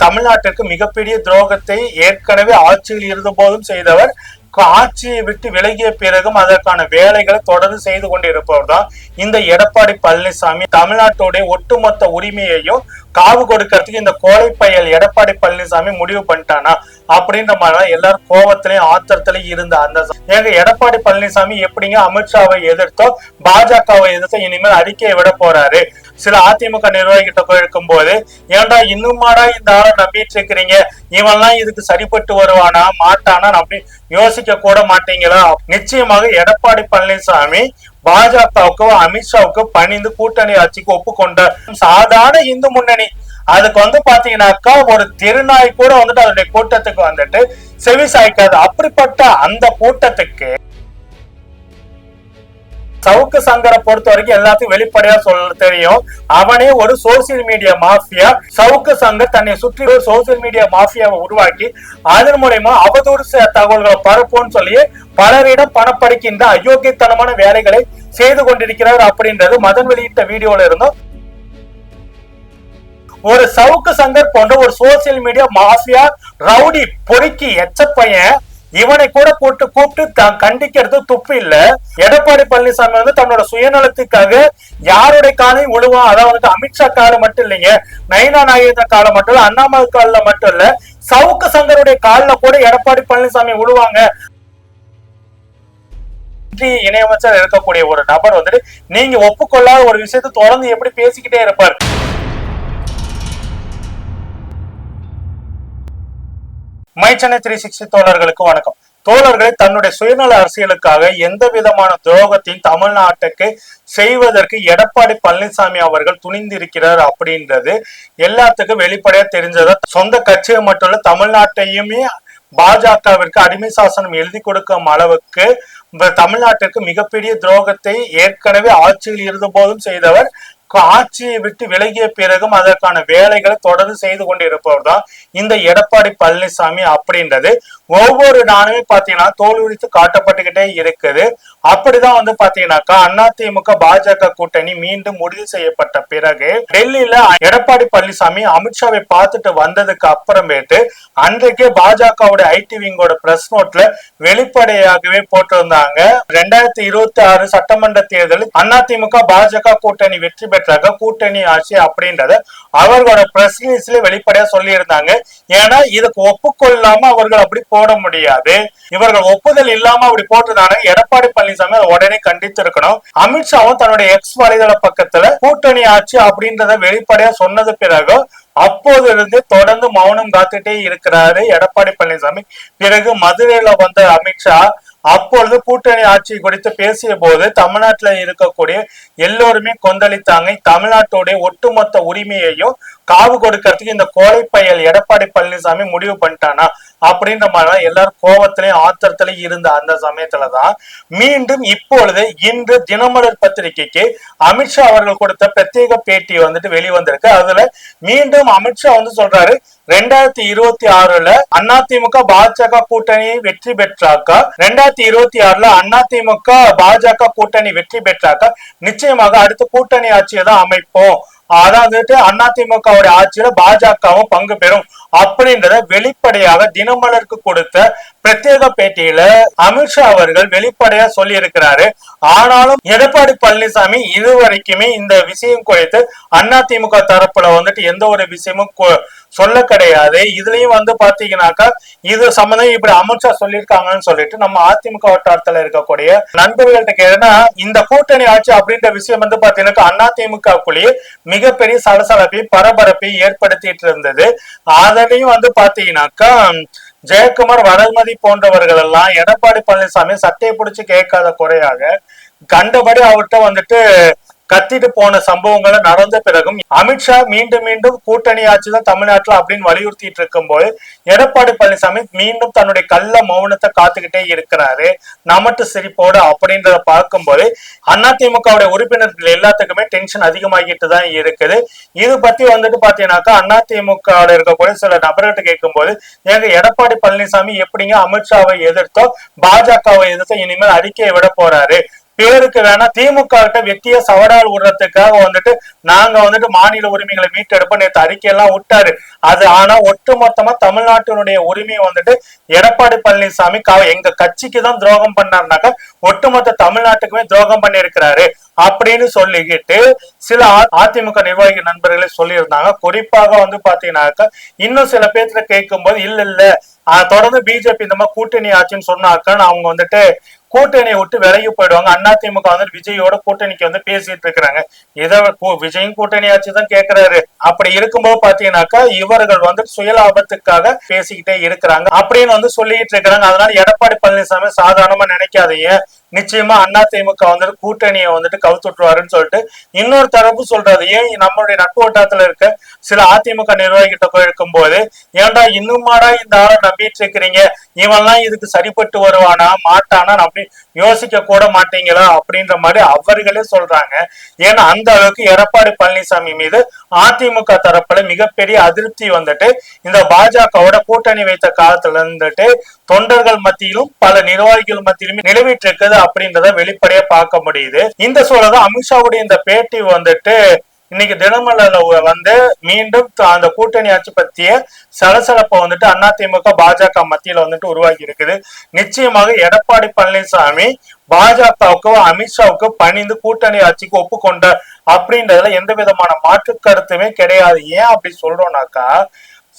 தமிழ்நாட்டிற்கு மிகப்பெரிய துரோகத்தை ஏற்கனவே ஆட்சியில் இருந்த போதும் செய்தவர், ஆட்சியை விட்டு விலகிய பிறகும் அதற்கான வேலைகளை தொடர்ந்து செய்து கொண்டிருப்பவர் தான் இந்த எடப்பாடி பழனிசாமி. தமிழ்நாட்டுடைய ஒட்டுமொத்த உரிமையையும் காவு கொடுக்கறதுக்கு இந்த கோழை பயல் எடப்பாடி பழனிசாமி முடிவு பண்ணிட்டானா அப்படின்ற மாதிரி எல்லாரும் கோபத்திலையும் ஆத்திரத்திலையும் இருந்த அந்த எங்க எடப்பாடி பழனிசாமி எப்படிங்க அமித்ஷாவை எதிர்த்தோ பாஜகவை எதிர்த்தோ இனிமேல் அறிக்கையை விட போறாரு. சில அதிமுக நிர்வாகிகிட்ட இருக்கும் போது, ஏன்டா இன்னுமாடா இந்த ஆளை நம்பிட்டு இருக்கிறீங்க, இவன்லாம் இதுக்கு சரிப்பட்டு வருவானா மாட்டானா அப்படி யோசிக்க கூட மாட்டீங்களா? நிச்சயமாக எடப்பாடி பழனிசாமி பாஜகவுக்கு அமித்ஷாவுக்கு பணிந்து கூட்டணி ஆட்சிக்கு ஒப்புக்கொண்ட சாதாரண இந்து முன்னணி. அதுக்கு பாத்தீங்கன்னாக்கா ஒரு திருநாய் கூட அதனுடைய கூட்டத்துக்கு செவி சாய்க்காது. அப்படிப்பட்ட அந்த கூட்டத்துக்கு சவுக்கு சங்கரை பொறுத்த வரைக்கும் எல்லாத்தையும் வெளிப்படையா சொல்ல தெரியும். அவனே ஒரு social media mafia. Savukku Shankar தன்னை சுற்றி ஒரு சோசியல் மீடியா மாஃபியாவை உருவாக்கி அதன் மூலமா அவதூறு தகவல்களை பரப்புன்னு சொல்லி பலரிடம் பணப்படைக்கின்ற அயோக்கியத்தனமான வேலைகளை செய்து கொண்டிருக்கிறார் அப்படின்றது மதன் வெளியிட்ட வீடியோல இருந்தும் ஒரு சவுக்கு சங்கர் போன்ற ஒரு சோசியல் மீடியா மாஃபியா ரவுடி பொறுக்கி எச்சப்பையன் இவனை கூட கூப்பிட்டு கண்டிக்கிறது துப்பு இல்ல. எடப்பாடி பழனிசாமி தன்னோட சுயநலத்துக்காக யாருடைய காலையும் விழுவான். அதாவது அமித்ஷா காலம் மட்டும் இல்லைங்க, நைனா நாகேந்திர காலம் மட்டும் இல்ல, அண்ணாமலை கால மட்டும் இல்ல, சவுக்கு சங்கருடைய காலில் கூட எடப்பாடி பழனிசாமி விழுவாங்க. இணையமைச்சர் இருக்கக்கூடிய ஒரு நபர் நீங்க ஒப்புக்கொள்ளாத ஒரு விஷயத்தை தொடர்ந்து எப்படி பேசிக்கிட்டே இருப்பார். மை சென்னை 360 தோழர்களுக்கு வணக்கம். தோழர்களை தன்னுடைய சுயநல அரசியலுக்காக எந்த விதமான துரோகத்தையும் தமிழ்நாட்டுக்கு செய்வதற்கு எடப்பாடி பழனிசாமி அவர்கள் துணிந்திருக்கிறார் அப்படின்றது எல்லாத்துக்கும் வெளிப்படையா தெரிஞ்சதா. சொந்த கட்சியை மட்டும் இல்ல, தமிழ்நாட்டையுமே பாஜகவிற்கு அடிமை சாசனம் எழுதி கொடுக்கும் அளவுக்கு தமிழ்நாட்டிற்கு மிகப்பெரிய துரோகத்தை ஏற்கனவே ஆட்சியில் இருந்த போதும் செய்தவர், ஆட்சியை விட்டு விலகிய பிறகும் அதற்கான வேலைகளை தொடர்ந்து செய்து கொண்டிருப்பவர் தான் இந்த எடப்பாடி பழனிசாமி அப்படின்றது ஒவ்வொரு நாளுமே பாத்தீங்கன்னா தோல்வித்து காட்டப்பட்டுக்கிட்டே இருக்குது. அப்படிதான் பாத்தீங்கன்னாக்கா அதிமுக பாஜக கூட்டணி மீண்டும் உறுதி செய்யப்பட்ட பிறகு டெல்லியில எடப்பாடி பழனிசாமி அமித்ஷாவை பார்த்துட்டு வந்ததுக்கு அப்புறமேட்டு அன்றைக்கே பாஜகவுடைய ஐடி விங்கோட பிரஸ் நோட்ல வெளிப்படையாகவே போட்டிருந்தாங்க, 2026 சட்டமன்ற தேர்தலில் அதிமுக பாஜக கூட்டணி வெற்றி பெற்றாக கூட்டணி ஆட்சி அப்படின்றத அவர்களோட பிரஸ் ரிலீஸ்ல வெளிப்படையா சொல்லி இருந்தாங்க. ஏன்னா இதுக்கு ஒப்புக்கொள்ளாம அவர்கள் அப்படி போட முடியாது. இவர்கள் ஒப்புதல் இல்லாம அப்படி போட்டதான எடப்பாடி பழனிசாமி அதை உடனே கண்டித்து இருக்கணும். அமித்ஷாவும் தன்னுடைய எக்ஸ் வலைதள பக்கத்துல கூட்டணி ஆட்சி அப்படின்றத வெளிப்படையா சொன்னது பிறகு அப்போது இருந்து தொடர்ந்து மௌனம் காத்துட்டே இருக்கிறாரு எடப்பாடி பழனிசாமி. பிறகு மதுரையில வந்த அமித்ஷா அப்பொழுது கூட்டணி ஆட்சி குறித்து பேசிய போது தமிழ்நாட்டுல இருக்கக்கூடிய எல்லோருமே கொந்தளித்தாங்க. தமிழ்நாட்டுடைய ஒட்டுமொத்த உரிமையையும் காவு கொடுக்கறதுக்கு இந்த கோழை பயல் எடப்பாடி பழனிசாமி முடிவு பண்ணிட்டானா அப்படின்ற மாதிரி எல்லாரும் கோபத்திலையும் ஆத்திரத்திலையும் இருந்த அந்த சமயத்துலதான் மீண்டும் இப்பொழுது இன்று தினமலர் பத்திரிகைக்கு அமித்ஷா அவர்கள் கொடுத்த பிரத்யேக பேட்டி வெளிவந்திருக்கு. அதுல மீண்டும் அமித்ஷா சொல்றாரு, 2026ல அதிமுக பாஜக கூட்டணி வெற்றி பெற்றாக்கா, 2026ல அதிமுக பாஜக கூட்டணி வெற்றி பெற்றாக்கா நிச்சயமாக அடுத்த கூட்டணி ஆட்சியை தான் அமைப்போம், அதாவது அதிமுகவுடைய ஆட்சியில பாஜகவும் பங்கு பெறும் அப்படின்றத வெளிப்படையாக தினமலருக்கு கொடுத்த பிரத்யேக பேட்டியில அமித்ஷா அவர்கள் வெளிப்படையா சொல்லி இருக்கிறாரு. ஆனாலும் எடப்பாடி பழனிசாமி இதுவரைக்குமே இந்த விஷயம் குறித்து அதிமுக தரப்புல எந்த ஒரு விஷயமும் சொல்ல கிடையாது. இதுலயும் பாத்தீங்கன்னாக்கா இது சம்பந்தம் இப்படி அமித்ஷா சொல்லியிருக்காங்கன்னு சொல்லிட்டு நம்ம அதிமுக வட்டாரத்துல இருக்கக்கூடிய நண்பர்கள்ட்ட கேட்டா இந்த கூட்டணி ஆட்சி அப்படின்ற விஷயம் பாத்தீங்கன்னா அதிமுகக்குள்ளேயே மிகப்பெரிய சலசலப்பை பரபரப்பை ஏற்படுத்திட்டு இருந்தது. அதையும் பாத்தீங்கன்னாக்கா ஜெயக்குமார் வளர்மதி போன்றவர்கள் எல்லாம் எடப்பாடி பழனிசாமி சட்டையை பிடிச்சு கேட்காத குறையாக கண்டபடி அவர்கிட்ட கத்திட்டு போன சம்பவங்களை நடந்த பிறகும் அமித்ஷா மீண்டும் மீண்டும் கூட்டணி ஆட்சி தான் தமிழ்நாட்டுல அப்படின்னு வலியுறுத்திட்டு இருக்கும் போது எடப்பாடி பழனிசாமி மீண்டும் தன்னுடைய கள்ள மௌனத்தை காத்துக்கிட்டே இருக்கிறாரு. நமட்டு சிரிப்போடு அப்படின்றத பார்க்கும்போது அதிமுகவுடைய உறுப்பினர்கள் எல்லாத்துக்குமே டென்ஷன் அதிகமாகிட்டு தான் இருக்குது. இது பத்தி பாத்தீங்கன்னாக்கா அதிமுக இருக்கக்கூடிய சில நபர்கிட்ட கேட்கும் போது எங்க எடப்பாடி பழனிசாமி எப்படிங்க அமித்ஷாவை எதிர்த்தோ பாஜகவை எதிர்த்தோ இனிமேல் அறிக்கையை விட போறாரு, பேருக்கு வேணா திமுக கிட்ட வெட்டிய சவடால் விடுறதுக்காக வந்துட்டு நாங்க வந்துட்டு மாநில உரிமைகளை மீட்டெடுப்ப நேற்று அறிக்கையெல்லாம் விட்டாரு. அது ஆனா ஒட்டுமொத்தமா தமிழ்நாட்டினுடைய உரிமையை வந்துட்டு எடப்பாடி பழனிசாமி எங்க கட்சிக்கு தான் துரோகம் பண்ணாருனாக்கா ஒட்டுமொத்த தமிழ்நாட்டுக்குமே துரோகம் பண்ணி இருக்கிறாரு அப்படின்னு சொல்லிக்கிட்டு சில அதிமுக நிர்வாகி நண்பர்களே சொல்லியிருந்தாங்க. குறிப்பாக வந்து பாத்தீங்கன்னாக்கா இன்னும் சில பேர்த்துல கேட்கும் போது இல்ல தொடர்ந்து பிஜேபி இந்த மாதிரி கூட்டணி ஆச்சுன்னு சொன்னாக்கா அவங்க வந்துட்டு கூட்டணியை விட்டு விலகி போயிடுவாங்க. அதிமுக வந்து விஜயோட கூட்டணிக்கு வந்து பேசிட்டு இருக்கிறாங்க. இதை விஜயும் கூட்டணி ஆச்சுதான் கேட்கிறாரு. அப்படி இருக்கும்போது பாத்தீங்கன்னாக்கா இவர்கள் வந்து சுயலாபத்துக்காக பேசிக்கிட்டே இருக்கிறாங்க அப்படின்னு வந்து சொல்லிட்டு இருக்கிறாங்க. அதனால எடப்பாடி பழனிசாமி சாதாரணமா நினைக்காதீங்க, நிச்சயமா அதிமுக வந்துட்டு கூட்டணியை வந்துட்டு கவுத்துட்டுருவாருன்னு சொல்லிட்டு இன்னொரு தரப்பு சொல்றது. ஏன் நம்மளுடைய நட்பு வட்டாரத்துல இருக்க சில அதிமுக நிர்வாகிகிட்ட போயிருக்கும் போது ஏன்டா இன்னுமாடா இந்த ஆளை நம்பிட்டு இருக்கிறீங்க, இவன்லாம் இதுக்கு சரிப்பட்டு வருவானா மாட்டானா அப்படி யோசிக்க கூட மாட்டீங்களா அப்படின்ற மாதிரி அவர்களே சொல்றாங்க. ஏன்னா அந்த அளவுக்கு எடப்பாடி பழனிசாமி மீது அதிமுக தரப்புல மிகப்பெரிய அதிருப்தி வந்துட்டு இந்த பாஜகவோட கூட்டணி வைத்த காலத்துல இருந்துட்டு தொண்டர்கள் மத்தியிலும் பல நிர்வாகிகள் மத்தியிலும் நிலவிட்டு இருக்குது அப்படின்றத வெளிப்படையா பார்க்க முடியுது. இந்த சூழல் அமித்ஷாவுடைய இந்த பேட்டி வந்துட்டு இன்னைக்கு தினமலர்ல வந்து மீண்டும் அந்த கூட்டணி ஆட்சி பற்றிய சலசலப்பை வந்துட்டு அதிமுக பாஜக மத்தியில வந்துட்டு உருவாக்கி இருக்குது. நிச்சயமாக எடப்பாடி பழனிசாமி பாஜகவுக்கு அமித்ஷாவுக்கு பணிந்து கூட்டணி ஆட்சிக்கு ஒப்புக்கொண்ட அப்படின்றதுல எந்த விதமான மாற்று கருத்துமே கிடையாது. ஏன் அப்படி சொல்றோம்னாக்கா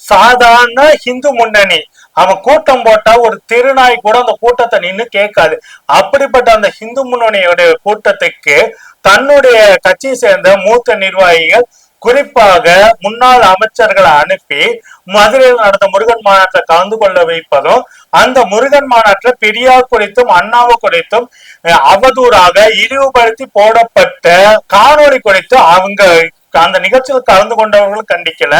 சாதாரண இந்து முன்னணி அவன் கூட்டம் போட்டா ஒரு திருநாய் கூட அந்த கூட்டத்தை நின்னு கேட்காது. அப்படிப்பட்ட அந்த இந்து முன்னணியோட கூட்டத்துக்கு தன்னுடைய கட்சியை சேர்ந்த மூத்த நிர்வாகிகள் குறிப்பாக முன்னாள் அமைச்சர்களை அனுப்பி மதுரையில் நடந்த முருகன் மாநாட்டில் கலந்து கொள்ள வைப்பதும் அந்த முருகன் மாநாட்டில் பெரியார் குறித்தும் அண்ணாவை குறித்தும் அவதூறாக இழிவுபடுத்தி போடப்பட்ட காணொளி குறித்து அவங்க அந்த நிகழ்ச்சியில் கலந்து கொண்டவர்கள் கண்டிக்கல,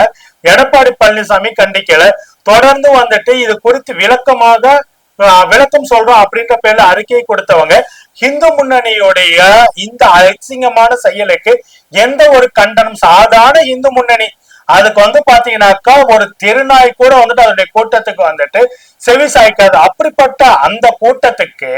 எடப்பாடி பழனிசாமி கண்டிக்கல. தொடர்ந்து வந்துட்டு இது குறித்து விளக்கம் சொல்றோம் அப்படின்ற பேர்ல அறிக்கை கொடுத்தவங்க இந்து முன்னணியுடைய இந்த அசிங்கமான செயலுக்கு எந்த ஒரு கண்டனம் சாதாரண இந்து முன்னணி அதுக்கு வந்து பாத்தீங்கன்னாக்கா ஒரு திருநாய் கூட வந்துட்டு அதனுடைய கூட்டத்துக்கு வந்துட்டு செவி சாய்க்காது. அப்படிப்பட்ட அந்த கூட்டத்துக்கு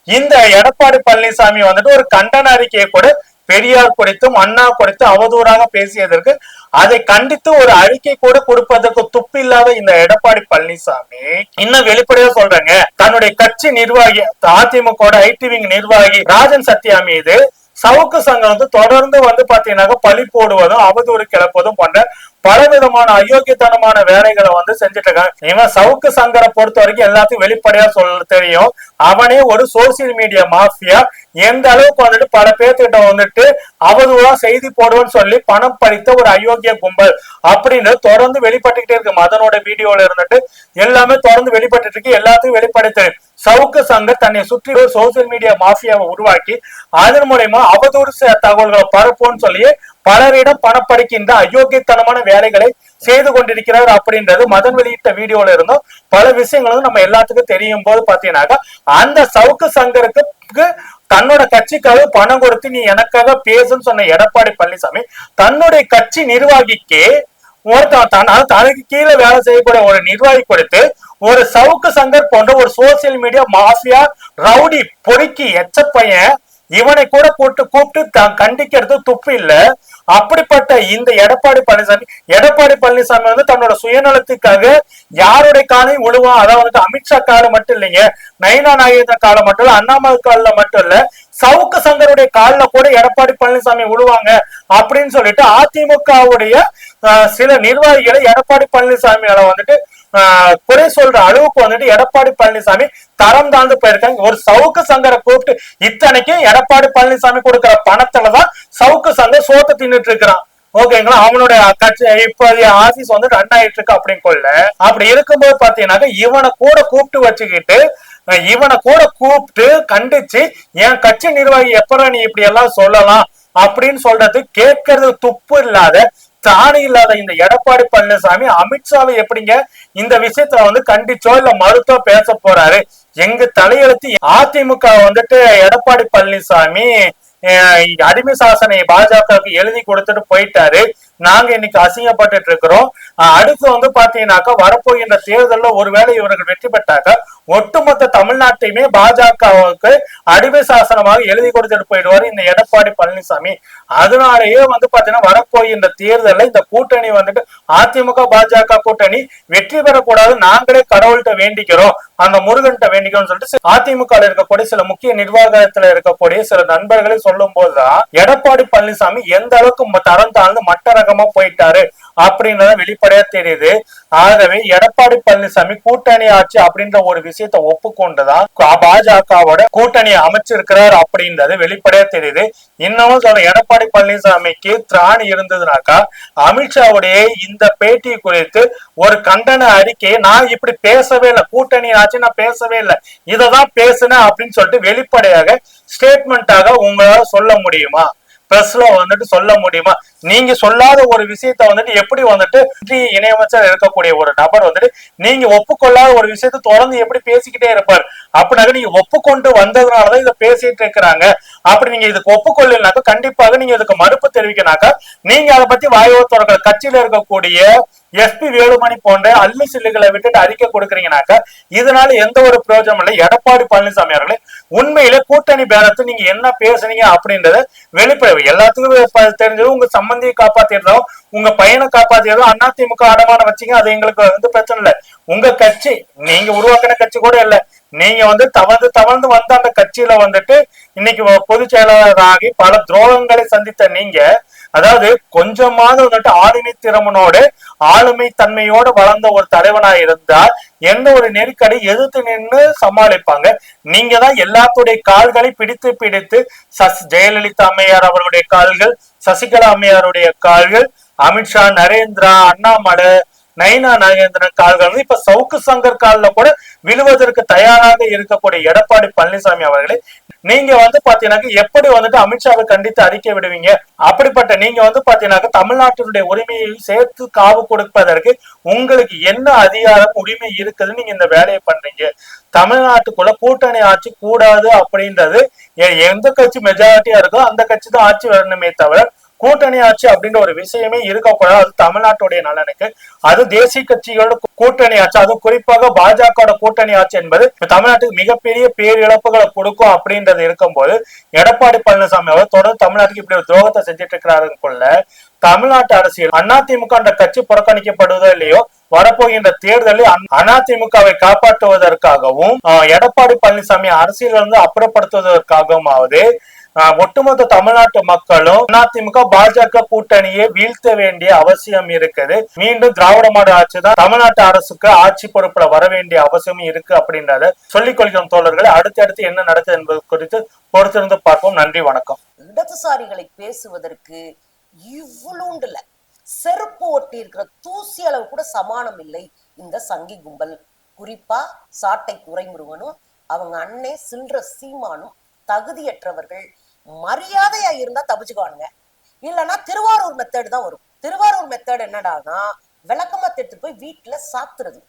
இந்த எடப்பாடி பழனிசாமி வந்துட்டு ஒரு கண்டன அறிக்கையை கூட பெரியார் குறித்தும் அண்ணா குறித்து அவதூறாக பேசியதற்கு அதை கண்டித்து ஒரு அறிக்கை கூட கொடுப்பதற்கு துப்பு இல்லாத இந்த எடப்பாடி பழனிசாமி இன்னும் வெளிப்படையா சொல்றாங்க, தன்னுடைய கட்சி நிர்வாகி அதிமுக ஐடி விங் நிர்வாகி ராஜன் சத்யா மீது சவுக்கு சங்கம் வந்து தொடர்ந்து வந்து பாத்தீங்கன்னா பழி போடுவதும் அவதூறு கிளப்பதும் போன்ற பலவிதமான அயோக்கியத்தனமான வேலைகளை வந்து செஞ்சுட்டு இருக்காங்க. இவன் சவுக்கு சங்கரை பொறுத்த வரைக்கும் எல்லாத்தையும் வெளிப்படையா சொல்ல தெரியும். அவனே ஒரு சோசியல் மீடியா மாஃபியா. எந்த அளவுக்கு வந்துட்டு பல பேர்கிட்ட வந்துட்டு அவதூறா செய்தி போடுவோன்னு சொல்லி பணம் பறித்த ஒரு அயோக்கிய கும்பல் அப்படின்னு தொடர்ந்து வெளிப்பட்டுக்கிட்டே இருக்கு. மதனோட வீடியோல இருந்துட்டு எல்லாமே தொடர்ந்து வெளிப்பட்டு இருக்கு. எல்லாத்தையும் வெளிப்படுத்த சவுக்கு சங்க தன்னை சுற்றி ஒரு சோசியல் மீடியா மாஃபியாவை உருவாக்கி அதன் மூலமா அவதூறு தகவல்களை பரப்போன்னு சொல்லி பலரிடம் பணப்பறிக்கின்ற அயோக்கியத்தனமான வேலைகளை செய்து கொண்டிருக்கிறார் அப்படின்றது மதன் வெளியிட்ட வீடியோல இருந்தும் பல விஷயங்களும் நம்ம எல்லாத்துக்கும் தெரியும் போது பாத்தீங்கன்னாக்கா அந்த சவுக்கு சங்கருக்கு தன்னோட கட்சிக்காக பணம் கொடுத்து நீ எனக்காக பேசுன்னு சொன்ன எடப்பாடி பழனிசாமி தன்னுடைய கட்சி நிர்வாகிக்கு தனக்கு கீழே வேலை செய்யக்கூடிய ஒரு நிர்வாகி கொடுத்து ஒரு சவுக்கு சங்கர் போன்ற ஒரு சோசியல் மீடியா மாஃபியா ரவுடி பொறுக்கி எச்ச பையன் இவனை கூட கூப்பிட்டு கண்டிக்கிறது துப்பு இல்ல. அப்படிப்பட்ட இந்த எடப்பாடி பழனிசாமி வந்து தன்னோட சுயநலத்துக்காக யாருடைய காலையும் விழுவான். அதாவது அமித்ஷா காலம் மட்டும் இல்லைங்க, நயினா நாகேந்திர காலம் மட்டும் இல்ல, அண்ணாமலை கால மட்டும் இல்ல, சவுக்கு சங்கருடைய காலில் கூட எடப்பாடி பழனிசாமி விழுவாங்க அப்படின்னு சொல்லிட்டு அதிமுகவுடைய சில நிர்வாகிகளை எடப்பாடி பழனிசாமியால வந்துட்டு குறை சொல்ற அளவுக்கு வந்துட்டு எடப்பாடி பழனிசாமி தரம் தாழ்ந்து போயிருக்காங்க. ஒரு சவுக்கு சங்கரை கூப்பிட்டு இத்தனைக்கும் எடப்பாடி பழனிசாமி கொடுக்கிற பணத்துலதான் சவுக்கு சங்கம் சோத்த தின்னுட்டு இருக்கிறான். ஓகேங்களா, அவனுடைய கட்சி இப்போதைய ஆபீஸ் வந்து ரன் ஆயிட்டு இருக்கு அப்படின்னு கொள்ள. அப்படி இருக்கும்போது பாத்தீங்கன்னாக்க இவனை கூட கூப்பிட்டு கண்டிச்சு என் கட்சி நிர்வாகி எப்பறம் நீ இப்படி எல்லாம் சொல்லலாம் அப்படின்னு சொல்றது கேட்கறது துப்பு இல்லாத தானி இல்லாத இந்த எடப்பாடி பழனிசாமி அமித்ஷாவை எப்படிங்க இந்த விஷயத்துல வந்து கண்டிச்சோ இல்ல மறுத்தோ பேச போறாரு? எங்க தலையெழுத்து அதிமுக வந்துட்டு எடப்பாடி பழனிசாமி அடிமை சாசனை பாஜகவுக்கு எழுதி கொடுத்துட்டு போயிட்டாரு. நாங்க இன்னைக்கு அசிங்கப்பட்டு இருக்கிறோம். அடுத்து வந்து பாத்தீங்கன்னாக்கா வரப்போகின்ற தேர்தலில் ஒருவேளை இவர்கள் வெற்றி பெற்றாக்க ஒட்டுமொத்த தமிழ்நாட்டையுமே பாஜகவுக்கு அடிமை சாசனமாக எழுதி கொடுத்துட்டு போயிடுவாரு இந்த எடப்பாடி பழனிசாமி. அதனாலேயே வந்து பாத்தீங்கன்னா வரப்போகின்ற தேர்தலில் இந்த கூட்டணி வந்துட்டு அதிமுக பாஜக கூட்டணி வெற்றி பெறக்கூடாது, நாங்களே கடவுள்கிட்ட வேண்டிக்கிறோம், அந்த முருகன்கிட்ட வேண்டிக்கிறோம் சொல்லிட்டு அதிமுக இருக்கக்கூடிய சில முக்கிய நிர்வாகத்துல இருக்கக்கூடிய சில நண்பர்களை சொல்லும் போதுதான் எடப்பாடி பழனிசாமி எந்த அளவுக்கு தரம் தாழ்ந்து மட்ட ரகமா போயிட்டாரு அப்படின்றத வெளிப்படையா தெரியுது. ஆகவே எடப்பாடி பழனிசாமி கூட்டணி ஆட்சி அப்படின்ற ஒரு விஷயத்தை ஒப்புக்கொண்டுதான் பாஜகவோட கூட்டணியை அமைச்சிருக்கிறார் அப்படின்றது வெளிப்படையா தெரியுது. இன்னமும் சொல்ற எடப்பாடி பழனிசாமிக்கு திராணி இருந்ததுனாக்கா அமித்ஷாவுடைய இந்த பேட்டி குறித்து ஒரு கண்டன அறிக்கையை நான் இப்படி பேசவே இல்லை, கூட்டணி ஆட்சி நான் பேசவே இல்லை, இததான் பேசுனேன் அப்படின்னு சொல்லிட்டு வெளிப்படையாக ஸ்டேட்மெண்டாக உங்களால சொல்ல முடியுமா? பிரஸ்ல வந்துட்டு சொல்ல முடியுமா? நீங்க சொல்லாத ஒரு விஷயத்த வந்துட்டு எப்படி வந்துட்டு இணையமைச்சர் இருக்கக்கூடிய ஒரு நபர் வந்துட்டு நீங்க ஒப்புக்கொள்ளாத ஒரு விஷயத்த தொடர்ந்து எப்படி பேசிக்கிட்டே இருப்பார்? அப்படின்னாக்க நீங்க ஒப்புக்கொண்டு வந்ததுனாலதான் இதை பேசிட்டு இருக்கிறாங்க. அப்படி நீங்க இதுக்கு ஒப்புக்கொள்ளனாக்கா கண்டிப்பாக நீங்க இதுக்கு மறுப்பு தெரிவிக்கனாக்கா நீங்க அதை பத்தி வாயுவத்தோர்கள் கட்சியில இருக்கக்கூடிய எஸ்பி வேலுமணி போன்ற அள்ளி சில்லுகளை விட்டுட்டு அறிக்கை கொடுக்குறீங்கனாக்கா இதனால எந்த ஒரு பிரயோஜனம் இல்லை. எடப்பாடி பழனிசாமி அவர்களே உண்மையில கூட்டணி பேரத்தை நீங்க என்ன பேசுனீங்க அப்படின்றத வெளிப்படை எல்லாத்துக்கும் தெரிஞ்சது. உங்க சம்பந்தியை காப்பாத்திடுறோம், உங்க பையனை காப்பாத்திடுறோம், அதிமுக அடமானம் வச்சீங்க, அது எங்களுக்கு வந்து பிரச்சனை இல்லை. உங்க கட்சி நீங்க உருவாக்கின கட்சி கூட இல்லை, நீங்க வந்து தவழ்ந்து வந்த அந்த கட்சியில வந்துட்டு இன்னைக்கு பொதுச் செயலாளர் ஆகி பல துரோகங்களை சந்தித்த நீங்க, அதாவது கொஞ்சமாவது வந்துட்டு ஆளுமை திறமனோடு ஆளுமை தன்மையோடு வளர்ந்த ஒரு தலைவனா இருந்தா எந்த ஒரு நெருக்கடி எதிர்த்து நின்று சமாளிப்பாங்க. நீங்க தான் எல்லாத்துடைய கால்களை பிடித்து பிடித்து ஜெயலலிதா அம்மையார் அவர்களுடைய கால்கள், சசிகலா அம்மையாருடைய கால்கள், அமித்ஷா, நரேந்திரா, அண்ணாமலை, நைனா நாகேந்திரன் கால்கள் இப்ப சவுக்கு சங்கர் காலில் கூட விழுவதற்கு தயாராக இருக்கக்கூடிய எடப்பாடி பழனிசாமி அவர்களே நீங்க வந்து பாத்தீங்கன்னா எப்படி வந்துட்டு அமித்ஷாவை கண்டித்து அறிக்கை விடுவீங்க? அப்படிப்பட்ட நீங்க வந்து பாத்தீங்கன்னா தமிழ்நாட்டினுடைய உரிமையை சேர்த்து காவு கொடுப்பதற்கு உங்களுக்கு என்ன அதிகாரம் உரிமை இருக்குதுன்னு நீங்க இந்த வேலையை பண்றீங்க? தமிழ்நாட்டுக்குள்ள கூட்டணி ஆட்சி கூடாது அப்படின்றது எந்த கட்சி மெஜாரிட்டியா இருக்கோ அந்த கட்சி தான் ஆட்சி வரணுமே தவிர கூட்டணி ஆட்சி அப்படின்ற ஒரு விஷயமே இருக்கக்கூடாது. அது தமிழ்நாட்டுடைய நலனுக்கு, அது தேசிய கட்சிகளோட கூட்டணி ஆட்சி, அது குறிப்பாக பாஜக கூட்டணி ஆட்சி என்பது தமிழ்நாட்டுக்கு மிகப்பெரிய பேரிழப்புகளை கொடுக்கும் அப்படின்றது இருக்கும்போது எடப்பாடி பழனிசாமி அவர் தொடர்ந்து தமிழ்நாட்டுக்கு இப்படி ஒரு துரோகத்தை செஞ்சுட்டு இருக்கிறாருக்குள்ள தமிழ்நாட்டு அரசியல் அதிமுக என்ற கட்சி புறக்கணிக்கப்படுவதோ இல்லையோ வரப்போகின்ற தேர்தலில் அதிமுகவை காப்பாற்றுவதற்காகவும் எடப்பாடி பழனிசாமி அரசியலிருந்து அப்புறப்படுத்துவதற்காகவுமாவது ஒட்டுமொத்த தமிழ்நாட்டு மக்களும் அதிமுக பாஜக கூட்டணியை வீழ்த்த வேண்டிய அவசியம் இருக்குது. மீண்டும் திராவிட மாடல் ஆட்சி தான் தமிழ்நாட்டு அரசுக்கு ஆட்சி பொறுப்புல வர வேண்டிய அவசியம் இருக்கு அப்படின்றத சொல்லிக் கொள்கிறோம் தோழர்களை. அடுத்தடுத்து என்ன நடக்குது என்பது குறித்து பொறுத்திருந்து பார்ப்போம். நன்றி, வணக்கம். இடதுசாரிகளை பேசுவதற்கு இவ்வளவுண்டுல செருப்பு ஒட்டி இருக்கிற தூசி அளவு கூட சமானம் இல்லை இந்த சங்கி கும்பல். குறிப்பா சாட்டை துரைமுருகனும் அவங்க அண்ணே சில்ற சீமானும் தகுதியற்றவர்கள். மரியாதையா இருந்தா தப்பிச்சுக்குவானுங்க, இல்லைன்னா திருவாரூர் மெத்தேடு தான் வரும். திருவாரூர் மெத்தேடு என்னடானா விளக்கமா எடுத்துட்டு போய் வீட்டுல சாத்துறது.